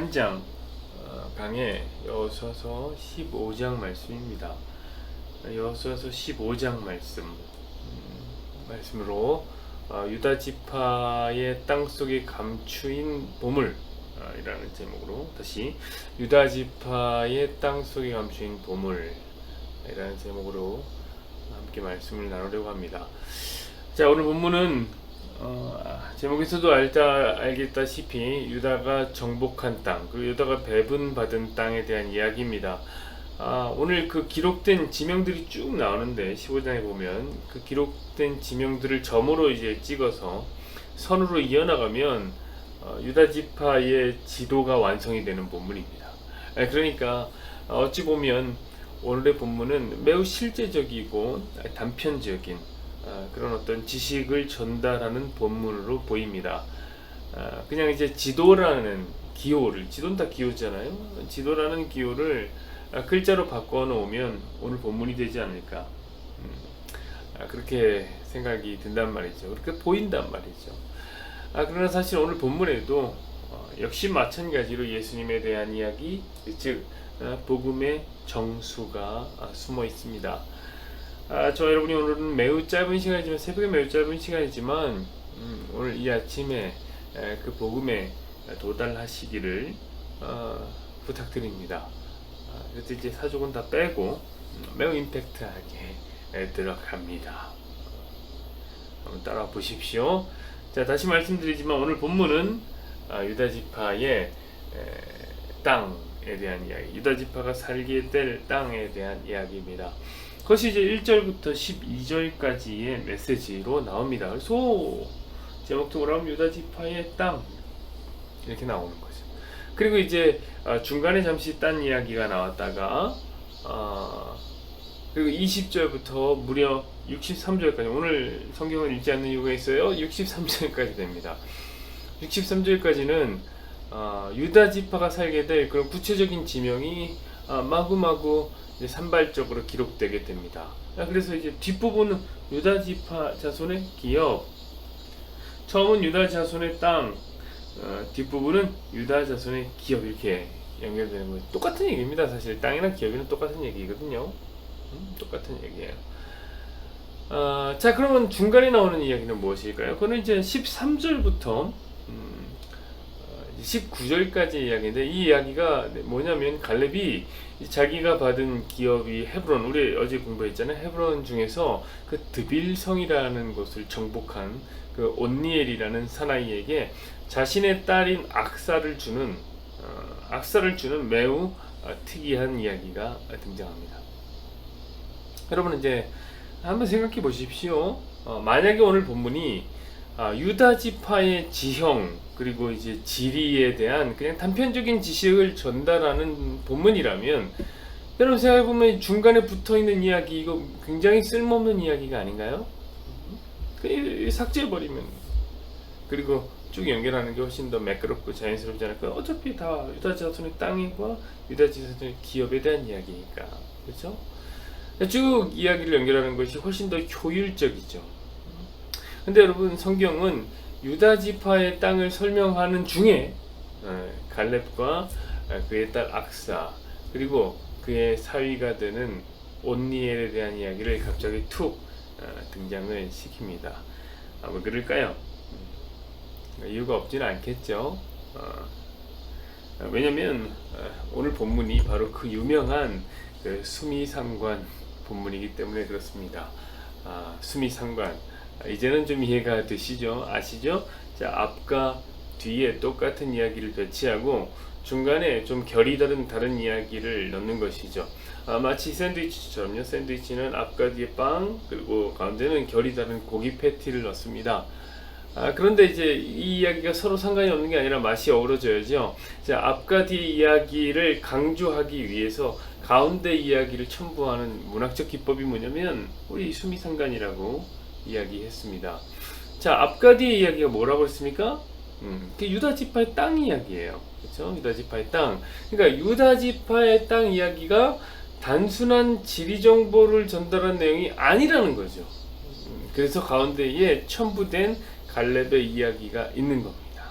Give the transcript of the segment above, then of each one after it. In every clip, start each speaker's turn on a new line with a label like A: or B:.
A: 제3장 강의 여호수아서 15장 말씀입니다. 여호수아서 15장 말씀으로 유다 지파의 땅속에 감추인 보물 이라는 제목으로 다시 유다 지파의 땅속에 감추인 보물 이라는 제목으로 함께 말씀을 나누려고 합니다. 자, 오늘 본문은 제목에서도 알겠다시피 유다가 정복한 땅, 그리고 유다가 배분받은 땅에 대한 이야기입니다. 오늘 그 기록된 지명들이 쭉 나오는데 15장에 보면 그 기록된 지명들을 점으로 이제 찍어서 선으로 이어나가면 유다 지파의 지도가 완성이 되는 본문입니다. 그러니까 어찌 보면 오늘의 본문은 매우 실제적이고 단편적인 그런 어떤 지식을 전달하는 본문으로 보입니다. 그냥 이제 지도라는 기호를, 지도는 다 기호잖아요. 지도라는 기호를 글자로 바꿔 놓으면 오늘 본문이 되지 않을까, 그렇게 생각이 든단 말이죠. 그렇게 보인단 말이죠. 그러나 사실 오늘 본문에도 역시 마찬가지로 예수님에 대한 이야기, 즉 복음의 정수가 숨어 있습니다. 저와 여러분이 오늘은 매우 짧은 시간이지만, 새벽에 매우 짧은 시간이지만 오늘 이 아침에 그 복음에 도달하시기를 부탁드립니다. 그래서 이제 사족은 다 빼고 매우 임팩트하게 들어갑니다. 한번 따라 보십시오. 자, 다시 말씀드리지만 오늘 본문은 유다 지파의 땅에 대한 이야기, 유다 지파가 살게 될 땅에 대한 이야기입니다. 그것이 이제 1절부터 12절까지의 메시지로 나옵니다. 그래서 제목적으로 하면 유다 지파의 땅 이렇게 나오는 거죠. 그리고 이제 중간에 잠시 딴 이야기가 나왔다가 그리고 20절부터 무려 63절까지, 오늘 성경을 읽지 않는 이유가 있어요. 63절까지 됩니다. 63절까지는 유다 지파가 살게 될 그런 구체적인 지명이 마구마구 산발적으로 기록되게 됩니다. 그래서 이제 뒷부분은 유다 지파 자손의 기업, 처음은 유다 자손의 땅, 뒷부분은 유다 자손의 기업, 이렇게 연결되는 거예요. 똑같은 얘기입니다. 사실 땅이나 기업이는 똑같은 얘기거든요. 똑같은 얘기예요. 자, 그러면 중간에 나오는 이야기는 무엇일까요? 그거는 이제 13절부터 19절까지 이야기인데, 이 이야기가 뭐냐면 갈렙이 자기가 받은 기업이 헤브론, 우리 어제 공부했잖아요. 헤브론 중에서 그 드빌성이라는 곳을 정복한 그 온니엘이라는 사나이에게 자신의 딸인 악사를 주는 매우 특이한 이야기가 등장합니다. 여러분, 이제 한번 생각해 보십시오. 만약에 오늘 본문이 유다 지파의 지형, 그리고 이제 지리에 대한 그냥 단편적인 지식을 전달하는 본문이라면, 여러분 생각해보면 중간에 붙어있는 이야기, 이거 굉장히 쓸모없는 이야기가 아닌가요? 삭제해버리면, 그리고 쭉 연결하는 게 훨씬 더 매끄럽고 자연스럽지 않을까요? 어차피 다 유다 자손의 땅과 유다 자손의 기업에 대한 이야기니까, 그렇죠? 쭉 이야기를 연결하는 것이 훨씬 더 효율적이죠. 근데 여러분, 성경은 유다 지파의 땅을 설명하는 중에 갈렙과 그의 딸 악사, 그리고 그의 사위가 되는 온니엘에 대한 이야기를 갑자기 툭 등장을 시킵니다. 왜 그럴까요? 이유가 없지는 않겠죠. 왜냐면 오늘 본문이 바로 그 유명한 그 수미상관 본문이기 때문에 그렇습니다. 수미상관, 이제는 좀 이해가 되시죠? 아시죠? 자, 앞과 뒤에 똑같은 이야기를 배치하고 중간에 좀 결이 다른 이야기를 넣는 것이죠. 마치 샌드위치처럼요. 샌드위치는 앞과 뒤에 빵, 그리고 가운데는 결이 다른 고기 패티를 넣습니다. 그런데 이제 이 이야기가 서로 상관이 없는 게 아니라 맛이 어우러져야죠. 자, 앞과 뒤 이야기를 강조하기 위해서 가운데 이야기를 첨부하는 문학적 기법이 뭐냐면 우리 수미상관이라고 이야기했습니다. 자, 앞과 뒤의 이야기가 뭐라고 했습니까? 그 유다 지파의 땅 이야기예요. 그렇죠? 유다 지파의 땅. 그러니까 유다 지파의 땅 이야기가 단순한 지리 정보를 전달한 내용이 아니라는 거죠. 그래서 가운데에 첨부된 갈렙의 이야기가 있는 겁니다.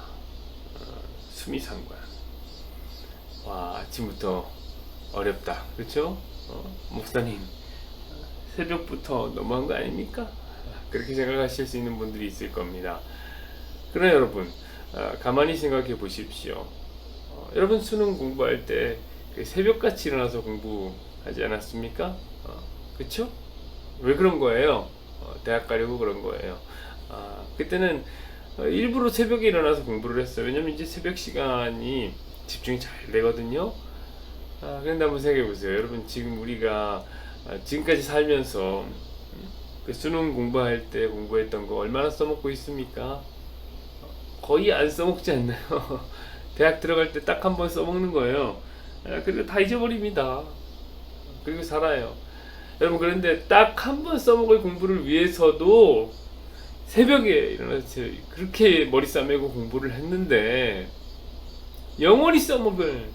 A: 수미상관. 와, 아침부터 어렵다. 그렇죠? 목사님, 새벽부터 너무한 거 아닙니까? 그렇게 생각하실 수 있는 분들이 있을 겁니다. 그러나 여러분, 가만히 생각해 보십시오. 여러분 수능 공부할 때 새벽같이 일어나서 공부하지 않았습니까? 그쵸? 왜 그런 거예요? 대학 가려고 그런 거예요. 그때는 일부러 새벽에 일어나서 공부를 했어요. 왜냐면 이제 새벽 시간이 집중이 잘 되거든요. 그런데 한번 생각해 보세요. 여러분, 지금 우리가 지금까지 살면서 그 수능 공부할 때 공부했던 거 얼마나 써먹고 있습니까? 거의 안 써먹지 않나요? 대학 들어갈 때 딱 한 번 써먹는 거예요. 그리고 다 잊어버립니다. 그리고 살아요. 여러분, 그런데 딱 한 번 써먹을 공부를 위해서도 새벽에 일어나서 그렇게 머리 싸매고 공부를 했는데, 영원히 써먹을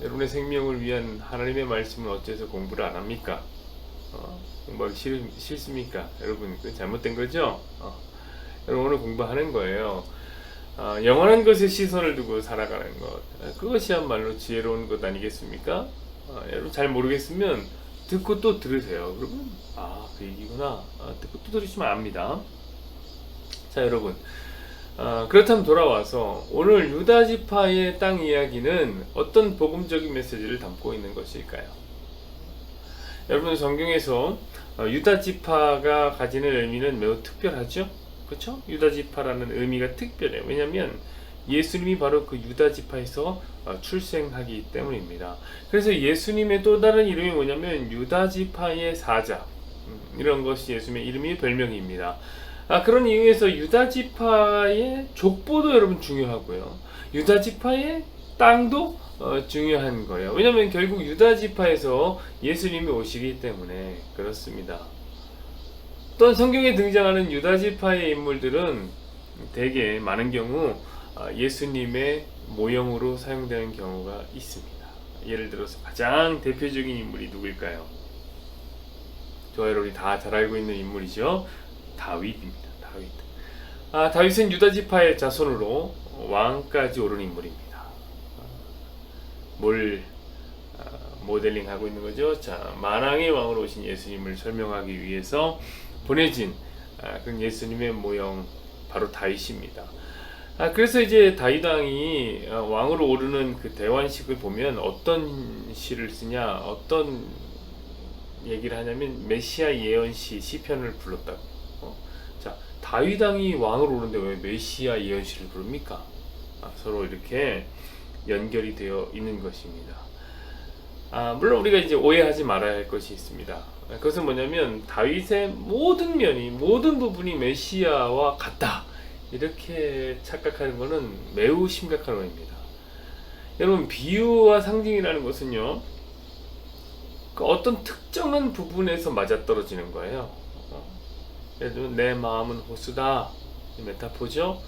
A: 여러분의 생명을 위한 하나님의 말씀을 어째서 공부를 안 합니까? 공부하기 싫습니까? 여러분, 그건 잘못된 거죠? 여러분, 오늘 공부하는 거예요. 영원한 것에 시선을 두고 살아가는 것, 그것이야말로 지혜로운 것 아니겠습니까? 여러분 잘 모르겠으면 듣고 또 들으세요. 그러면 그 얘기구나. 듣고 또 들으시면 압니다. 자, 여러분, 그렇다면 돌아와서 오늘 유다지파의 땅 이야기는 어떤 복음적인 메시지를 담고 있는 것일까요? 여러분, 성경에서 유다지파가 가지는 의미는 매우 특별하죠? 그렇죠? 유다지파라는 의미가 특별해요. 왜냐하면 예수님이 바로 그 유다지파에서 출생하기 때문입니다. 그래서 예수님의 또 다른 이름이 뭐냐면 유다지파의 사자, 이런 것이 예수님의 이름이 별명입니다. 그런 이유에서 유다지파의 족보도 여러분 중요하고요, 유다지파의 땅도 중요한 거예요. 왜냐하면 결국 유다지파에서 예수님이 오시기 때문에 그렇습니다. 또한 성경에 등장하는 유다지파의 인물들은 대개 많은 경우 예수님의 모형으로 사용되는 경우가 있습니다. 예를 들어서 가장 대표적인 인물이 누구일까요? 저와 여러분이 다 잘 알고 있는 인물이죠. 다윗입니다. 다윗은 유다지파의 자손으로 왕까지 오른 인물입니다. 뭘 모델링하고 있는 거죠? 자, 만왕의 왕으로 오신 예수님을 설명하기 위해서 보내진 그 예수님의 모형, 바로 다윗입니다. 그래서 이제 다윗 왕이 왕으로 오르는 그 대관식을 보면 어떤 시를 쓰냐, 어떤 얘기를 하냐면 메시아 예언시 시편을 불렀다고. 자, 다윗 왕이 왕으로 오르는데 왜 메시아 예언시를 부릅니까? 서로 이렇게 연결이 되어 있는 것입니다. 물론 우리가 이제 오해하지 말아야 할 것이 있습니다. 그것은 뭐냐면 다윗의 모든 면이, 모든 부분이 메시아와 같다, 이렇게 착각하는 것은 매우 심각한 오해입니다. 여러분, 비유와 상징이라는 것은요, 그 어떤 특정한 부분에서 맞아떨어지는 거예요. 예를 들면 내 마음은 호수다, 이 메타포죠.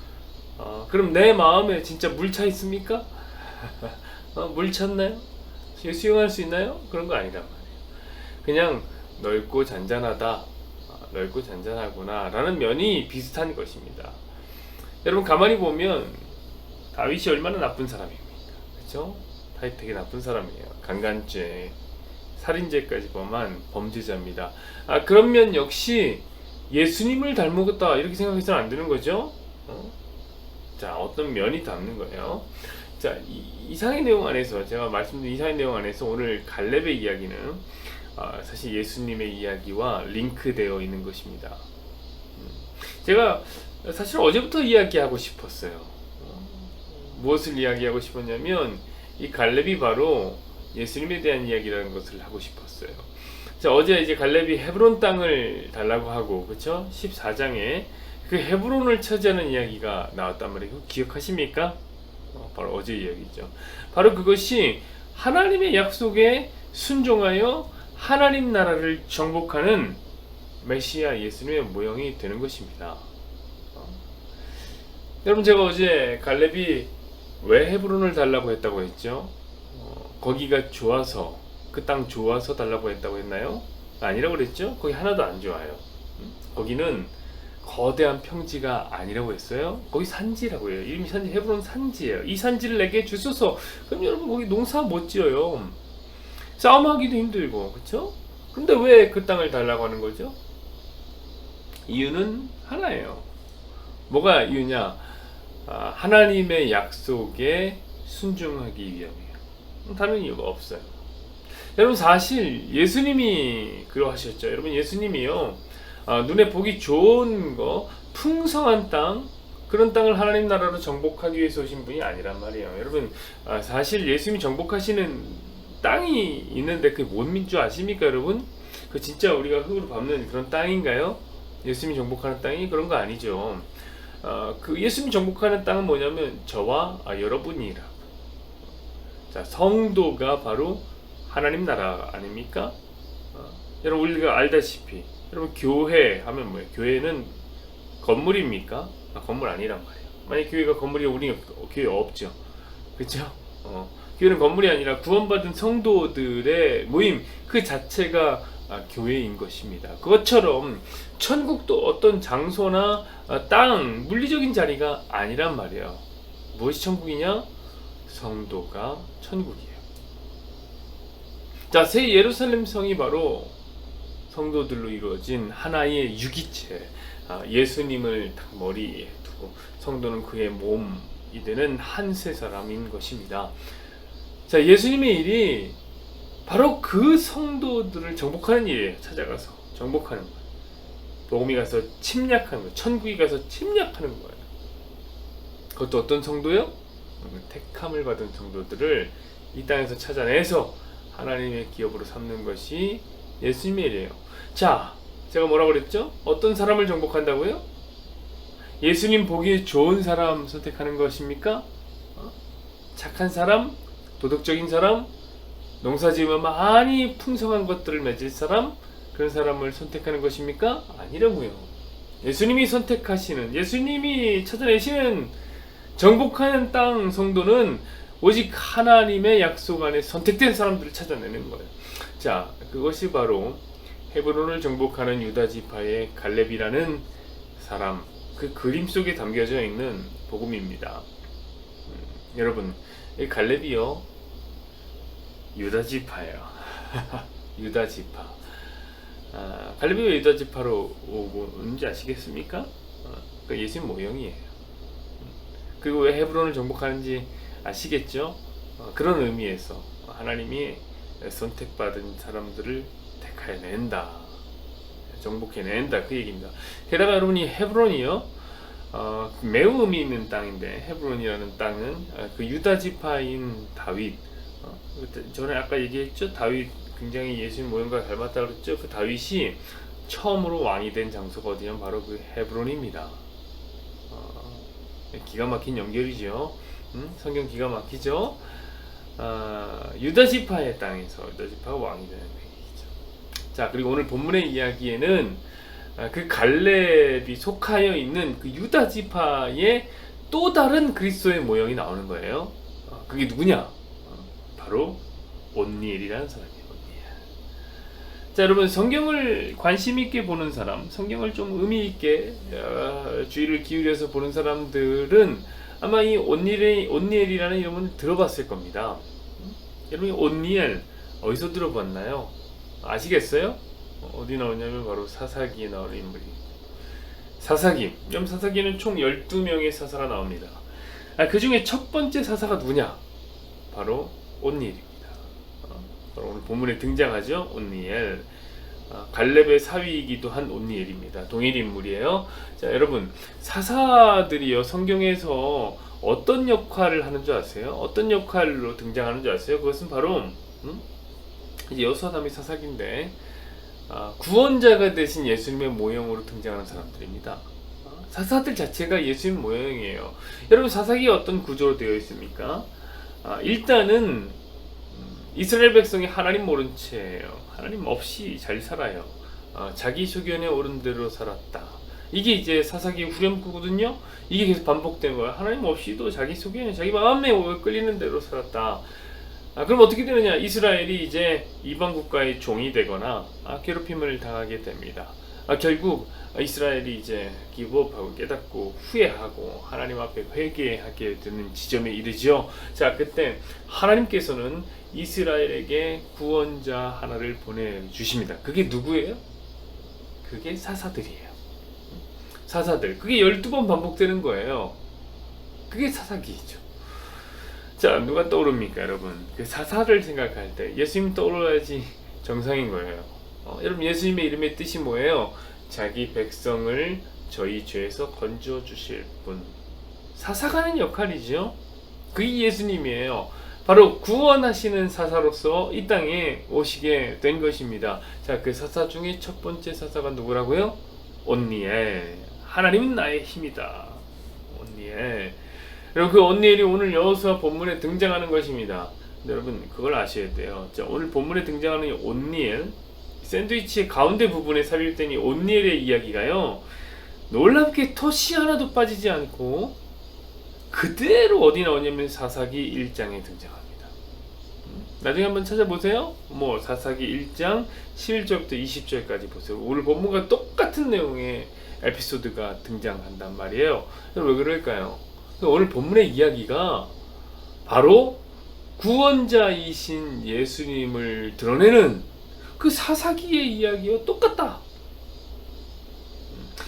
A: 그럼 내 마음에 진짜 물 차 있습니까? 물 찼나요? 수용할 수 있나요? 그런 거 아니란 말이에요. 그냥 넓고 잔잔하다, 넓고 잔잔하구나 라는 면이 비슷한 것입니다. 여러분, 가만히 보면 다윗이 얼마나 나쁜 사람입니까? 그렇죠? 다윗 되게 나쁜 사람이에요. 강간죄, 살인죄까지 범한 범죄자입니다. 그런 면 역시 예수님을 닮았다, 이렇게 생각해서는 안 되는 거죠. 자, 어떤 면이 닮는 거예요. 자, 이상의 내용 안에서, 제가 말씀드린 이상의 내용 안에서 오늘 갈렙의 이야기는 사실 예수님의 이야기와 링크되어 있는 것입니다. 제가 사실 어제부터 이야기하고 싶었어요. 무엇을 이야기하고 싶었냐면 이 갈렙이 바로 예수님에 대한 이야기라는 것을 하고 싶었어요. 자, 어제 이제 갈렙이 헤브론 땅을 달라고 하고, 그렇죠? 14장에 그 헤브론을 차지하는 이야기가 나왔단 말이에요. 기억하십니까? 바로 어제 이야기죠. 바로 그것이 하나님의 약속에 순종하여 하나님 나라를 정복하는 메시아 예수님의 모형이 되는 것입니다. 여러분, 제가 어제 갈렙이 왜 헤브론을 달라고 했다고 했죠? 거기가 좋아서, 그 땅 좋아서 달라고 했다고 했나요? 아니라고 그랬죠? 거기 하나도 안 좋아요. 거대한 평지가 아니라고 했어요. 거기 산지라고 해요. 이름이 산지, 헤브론 산지예요. 이 산지를 내게 주소서. 그럼 여러분 거기 농사 못 지어요. 싸움하기도 힘들고, 그렇죠? 근데 왜 그 땅을 달라고 하는 거죠? 이유는 하나예요. 뭐가 이유냐? 하나님의 약속에 순종하기 위함이에요. 다른 이유가 없어요. 여러분 사실 예수님이 그러하셨죠. 여러분 예수님이요, 눈에 보기 좋은 거, 풍성한 땅, 그런 땅을 하나님 나라로 정복하기 위해서 오신 분이 아니란 말이에요. 여러분 사실 예수님이 정복하시는 땅이 있는데 그게 뭔 줄 아십니까 여러분? 그 진짜 우리가 흙으로 밟는 그런 땅인가요? 예수님이 정복하는 땅이 그런 거 아니죠. 그 예수님이 정복하는 땅은 뭐냐면 저와 여러분이라. 자, 성도가 바로 하나님 나라 아닙니까? 여러분 우리가 알다시피 여러분 교회 하면 뭐예요? 교회는 건물입니까? 건물 아니란 말이에요. 만약 교회가 건물이면 우리는 교회 없죠. 그렇죠? 교회는 건물이 아니라 구원받은 성도들의 모임 그 자체가 교회인 것입니다. 그것처럼 천국도 어떤 장소나 땅, 물리적인 자리가 아니란 말이에요. 무엇이 천국이냐? 성도가 천국이에요. 자, 새 예루살렘 성이 바로 성도들로 이루어진 하나의 유기체, 예수님을 딱 머리에 두고 성도는 그의 몸이 되는 한 세 사람인 것입니다. 자, 예수님의 일이 바로 그 성도들을 정복하는 일이에요. 찾아가서 정복하는 거예요. 복음이 가서 침략하는 거예요. 천국이 가서 침략하는 거예요. 그것도 어떤 성도요? 택함을 받은 성도들을 이 땅에서 찾아내서 하나님의 기업으로 삼는 것이 예수님의 일이에요. 자, 제가 뭐라고 그랬죠? 어떤 사람을 정복한다고요? 예수님 보기 좋은 사람 선택하는 것입니까? 착한 사람? 도덕적인 사람? 농사지으면 많이 풍성한 것들을 맺을 사람? 그런 사람을 선택하는 것입니까? 아니라고요. 예수님이 선택하시는, 예수님이 찾아내시는 정복하는 땅 성도는 오직 하나님의 약속 안에 선택된 사람들을 찾아내는 거예요. 자, 그것이 바로 헤브론을 정복하는 유다 지파의 갈렙이라는 사람, 그 그림 속에 담겨져 있는 복음입니다. 여러분, 이 갈렙이요, 유다 지파예요. 유다 지파. 갈렙이 왜 유다 지파로 오는지 아시겠습니까? 그 예수님 모형이에요. 그리고 왜 헤브론을 정복하는지 아시겠죠? 그런 의미에서 하나님이 선택받은 사람들을 택해낸다, 정복해낸다, 그 얘기입니다. 게다가 여러분이 헤브론이요, 매우 의미 있는 땅인데, 헤브론이라는 땅은 그 유다 지파인 다윗, 전에 아까 얘기했죠? 다윗 굉장히 예수님 모형과 닮았다고 그랬죠? 그 다윗이 처음으로 왕이 된 장소가 어디냐면 바로 그 헤브론입니다. 기가 막힌 연결이죠. 성경 기가 막히죠. 유다 지파의 땅에서 유다 지파가 왕이 되는 얘기죠. 자, 그리고 오늘 본문의 이야기에는 그 갈렙이 속하여 있는 그 유다 지파의 또 다른 그리스도의 모형이 나오는 거예요. 그게 누구냐? 바로 온니엘이라는 사람이에요. 온니엘. 자, 여러분 성경을 관심 있게 보는 사람, 성경을 좀 의미 있게 주의를 기울여서 보는 사람들은 아마 이 온니엘이라는 이름을 들어봤을 겁니다. 여러분 온니엘 어디서 들어봤나요? 아시겠어요? 어디 나오냐면 바로 사사기에 나오는 인물이에요. 사사기. 사사기는 총 12명의 사사가 나옵니다. 그 중에 첫 번째 사사가 누구냐? 바로 온니엘입니다. 바로 오늘 본문에 등장하죠. 온니엘. 갈렙의 사위이기도 한 온니엘입니다. 동일 인물이에요. 자, 여러분 사사들이요, 성경에서 어떤 역할을 하는 줄 아세요? 어떤 역할로 등장하는 줄 아세요? 그것은 바로 이제 여수아담이 사사기인데 구원자가 되신 예수님의 모형으로 등장하는 사람들입니다. 사사들 자체가 예수님 모형이에요. 여러분 사사기가 어떤 구조로 되어 있습니까? 일단은 이스라엘 백성이 하나님 모른 채예요. 하나님 없이 잘 살아요. 자기 소견에 옳은 대로 살았다. 이게 이제 사사기 후렴구거든요. 이게 계속 반복된 거예요. 하나님 없이도 자기 소견에, 자기 마음에 끌리는 대로 살았다. 그럼 어떻게 되느냐? 이스라엘이 이제 이방 국가의 종이 되거나 괴롭힘을 당하게 됩니다. 결국 이스라엘이 이제 기브업하고 깨닫고 후회하고 하나님 앞에 회개하게 되는 지점에 이르죠. 자, 그때 하나님께서는 이스라엘에게 구원자 하나를 보내주십니다. 그게 누구예요? 그게 사사들이에요. 사사들. 그게 12번 반복되는 거예요. 그게 사사기죠. 자, 누가 떠오릅니까, 여러분? 그 사사를 생각할 때 예수님 떠올라야지 정상인 거예요. 여러분, 예수님의 이름의 뜻이 뭐예요? 자기 백성을 저희 죄에서 건져 주실 분. 사사가는 역할이죠. 그게 예수님이에요. 바로 구원하시는 사사로서 이 땅에 오시게 된 것입니다. 자, 그 사사 중에 첫 번째 사사가 누구라고요? 온니엘. 하나님은 나의 힘이다. 온니엘. 여러분, 그 온니엘이 오늘 여호수아 본문에 등장하는 것입니다. 여러분, 그걸 아셔야 돼요. 자, 오늘 본문에 등장하는 온니엘, 샌드위치의 가운데 부분에 삽입된 이 온니엘의 이야기가요, 놀랍게 토시 하나도 빠지지 않고 그대로 어디 나오냐면 사사기 1장에 등장합니다. 나중에 한번 찾아보세요. 사사기 1장 11절부터 20절까지 보세요. 오늘 본문과 똑같은 내용의 에피소드가 등장한단 말이에요. 왜 그럴까요? 오늘 본문의 이야기가 바로 구원자이신 예수님을 드러내는 그 사사기의 이야기와 똑같다.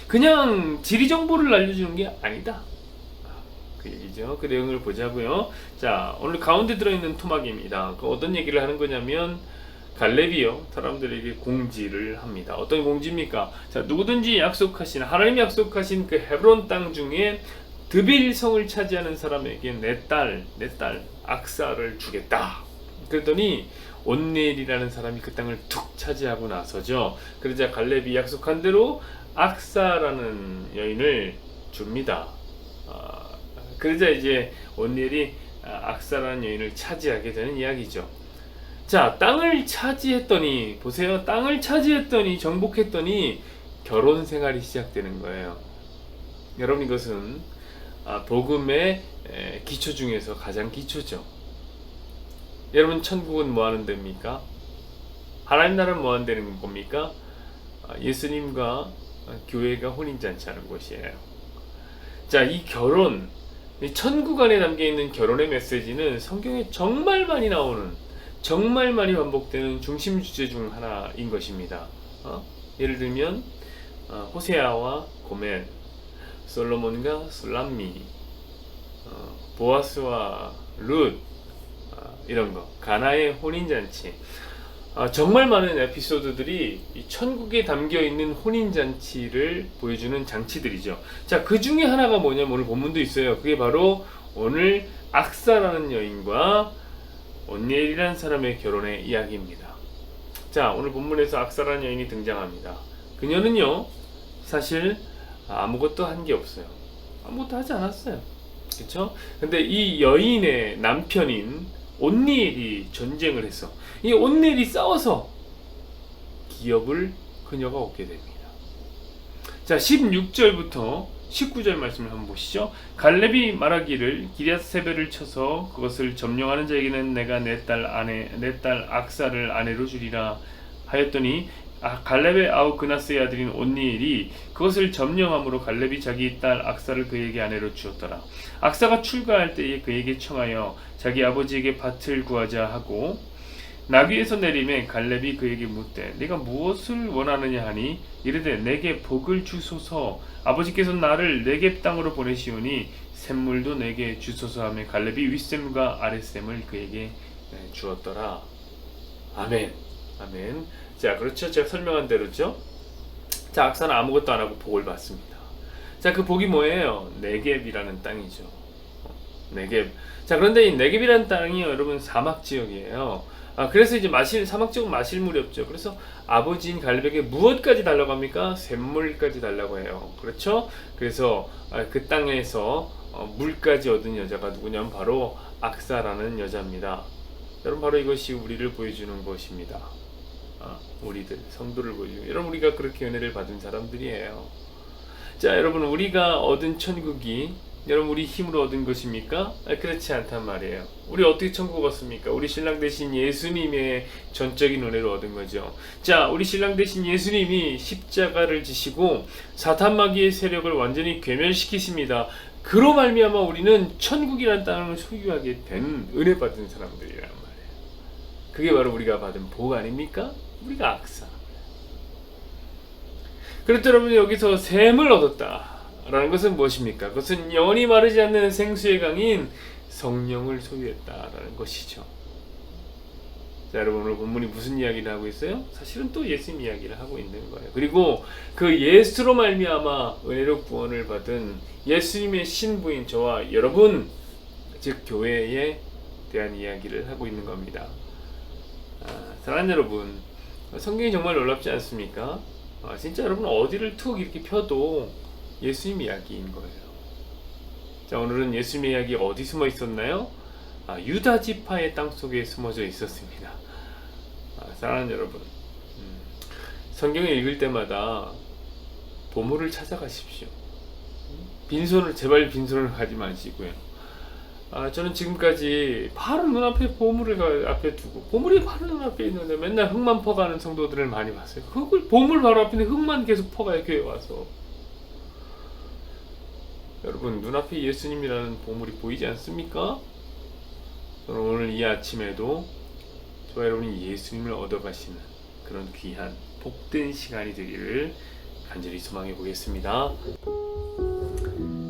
A: 그냥 지리정보를 알려주는 게 아니다. 그 얘기죠. 그 내용을 보자고요. 자, 오늘 가운데 들어있는 토막입니다. 어떤 얘기를 하는 거냐면 갈렙이요, 사람들에게 공지를 합니다. 어떤 공지입니까? 자, 누구든지 하나님이 약속하신 그 헤브론 땅 중에 드빌 성을 차지하는 사람에게 내 딸 악사를 주겠다. 그랬더니 온니엘이라는 사람이 그 땅을 툭 차지하고 나서죠. 그러자 갈렙이 약속한 대로 악사라는 여인을 줍니다. 그러자 이제 온니엘이 악사라는 여인을 차지하게 되는 이야기죠. 자, 땅을 차지했더니, 보세요. 땅을 차지했더니, 정복했더니 결혼 생활이 시작되는 거예요. 여러분, 이것은 복음의 기초 중에서 가장 기초죠. 여러분, 천국은 뭐 하는 데입니까? 하나님 나라는 뭐 하는 데는 겁니까? 예수님과 교회가 혼인잔치하는 곳이에요. 자, 이 결혼, 이 천국 안에 담겨있는 결혼의 메시지는 성경에 정말 많이 나오는, 정말 많이 반복되는 중심 주제 중 하나인 것입니다. 예를 들면 호세아와 고멜, 솔로몬과 술람미, 보아스와 룻, 이런 거, 가나의 혼인잔치, 정말 많은 에피소드들이 이 천국에 담겨있는 혼인잔치를 보여주는 장치들이죠. 자, 그 중에 하나가 뭐냐면 오늘 본문도 있어요. 그게 바로 오늘 악사라는 여인과 온니엘이라는 사람의 결혼의 이야기입니다. 자, 오늘 본문에서 악사라는 여인이 등장합니다. 그녀는요, 사실 아무것도 한 게 없어요. 아무것도 하지 않았어요. 그렇죠? 근데 이 여인의 남편인 온니엘이 전쟁을 해서, 이 온니엘이 싸워서 기업을 그녀가 얻게 됩니다. 자, 16절부터 19절 말씀을 한번 보시죠. 갈렙이 말하기를 기럇세벨을 쳐서 그것을 점령하는 자에게는 내가 내 딸 악사를 아내로 주리라 하였더니 갈렙의 아우 그나스의 아들인 온니엘이 그것을 점령함으로 갈렙이 자기 딸 악사를 그에게 아내로 주었더라. 악사가 출가할 때에 그에게 청하여 자기 아버지에게 밭을 구하자 하고 나귀에서 내림에 갈렙이 그에게 묻되 네가 무엇을 원하느냐 하니 이르되 내게 복을 주소서. 아버지께서 나를 네겝 땅으로 보내시오니 샘물도 내게 주소서 하며 갈렙이 윗샘과 아랫샘을 그에게 주었더라. 아멘. 아멘. 자, 그렇죠. 제가 설명한 대로죠. 자, 악사는 아무것도 안 하고 복을 받습니다. 자, 그 복이 뭐예요? 네겝이라는 땅이죠. 네겝. 자, 그런데 이 네겝이라는 땅이 여러분 사막 지역이에요. 그래서 이제 사막 지역은 마실 물이 없죠. 그래서 아버지인 갈렙에게 무엇까지 달라고 합니까? 샘물까지 달라고 해요. 그렇죠? 그래서 그 땅에서 물까지 얻은 여자가 누구냐면 바로 악사라는 여자입니다. 여러분, 바로 이것이 우리를 보여주는 것입니다. 우리들, 성도를 보여주는, 여러분, 우리가 그렇게 은혜를 받은 사람들이에요. 자, 여러분, 우리가 얻은 천국이 여러분 우리 힘으로 얻은 것입니까? 그렇지 않단 말이에요. 우리 어떻게 천국 얻습니까? 우리 신랑 되신 예수님의 전적인 은혜로 얻은 거죠. 자, 우리 신랑 되신 예수님이 십자가를 지시고 사탄 마귀의 세력을 완전히 괴멸시키십니다. 그로 말미암아 우리는 천국이라는 땅을 소유하게 된 은혜 받은 사람들이란 말이에요. 그게 바로 우리가 받은 복 아닙니까? 우리가 악사. 그렇다 여러분, 여기서 샘을 얻었다 라는 것은 무엇입니까? 그것은 영원히 마르지 않는 생수의 강인 성령을 소유했다라는 것이죠. 자, 여러분 오늘 본문이 무슨 이야기를 하고 있어요? 사실은 또 예수님 이야기를 하고 있는 거예요. 그리고 그 예수로 말미암아 은혜로 구원을 받은 예수님의 신부인 저와 여러분, 즉 교회에 대한 이야기를 하고 있는 겁니다. 사랑하는 여러분, 성경이 정말 놀랍지 않습니까? 진짜 여러분 어디를 툭 이렇게 펴도 예수님 이야기인 거예요. 자, 오늘은 예수님의 이야기 어디 숨어 있었나요? 유다 지파의 땅 속에 숨어져 있었습니다. 사랑하는 여러분, 성경을 읽을 때마다 보물을 찾아가십시오. 제발 빈손을 가지 마시고요. 저는 지금까지 바로 눈앞에 보물을 앞에 두고, 보물이 바로 눈앞에 있는데 맨날 흙만 퍼가는 성도들을 많이 봤어요. 보물 바로 앞에 있는데 흙만 계속 퍼가요, 교회 와서. 여러분, 눈앞에 예수님이라는 보물이 보이지 않습니까? 저는 오늘 이 아침에도 저와 여러분이 예수님을 얻어가시는 그런 귀한 복된 시간이 되기를 간절히 소망해 보겠습니다.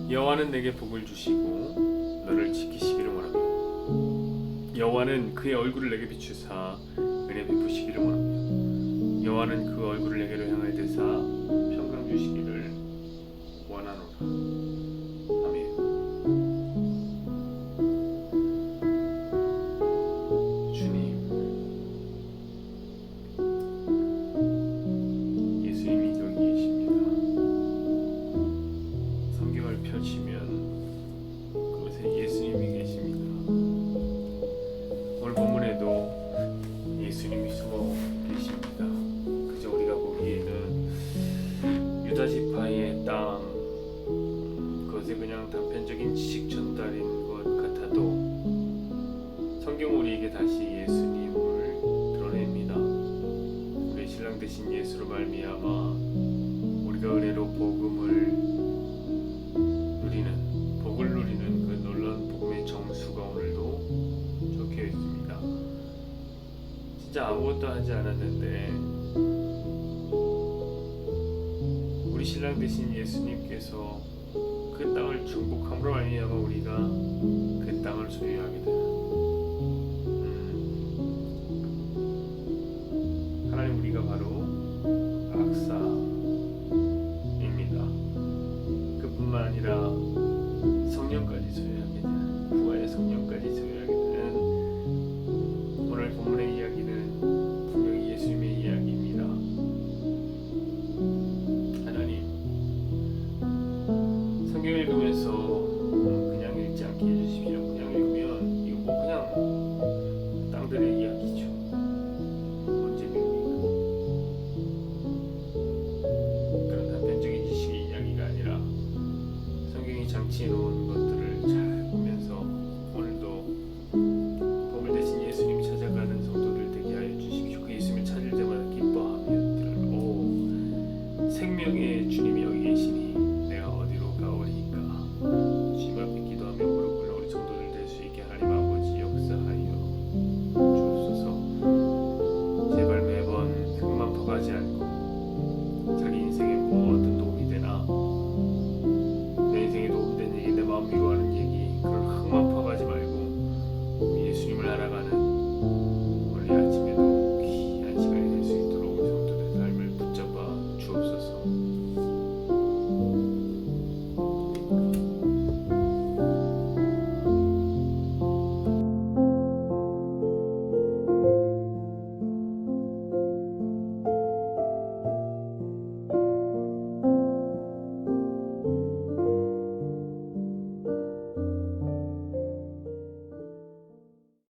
A: 여호와는 내게 복을 주시고 너를 지키시기를 원하며, 여호와는 그의 얼굴을 내게 비추사 은혜 베푸시기를 원하며, 여호와는 그 얼굴을 내게로 향하여 대사 평강 주시기를 원하노라. 유다 지파의 땅, 그것에 그냥 단편적인 지식 전달인 것 같아도 성경 우리에게 다시 예수님을 드러냅니다. 우리의 신랑 되신 예수로 말미암아 우리가 은혜로 복을 누리는 그 놀라운 복음의 정수가 오늘도 적혀 있습니다. 진짜 아무것도 하지 않았는데 우리 신랑 되신 예수님께서 그 땅을 정복함으로 말미암아 우리가 그 땅을 소유하게 되는, 하나님, 우리가 바로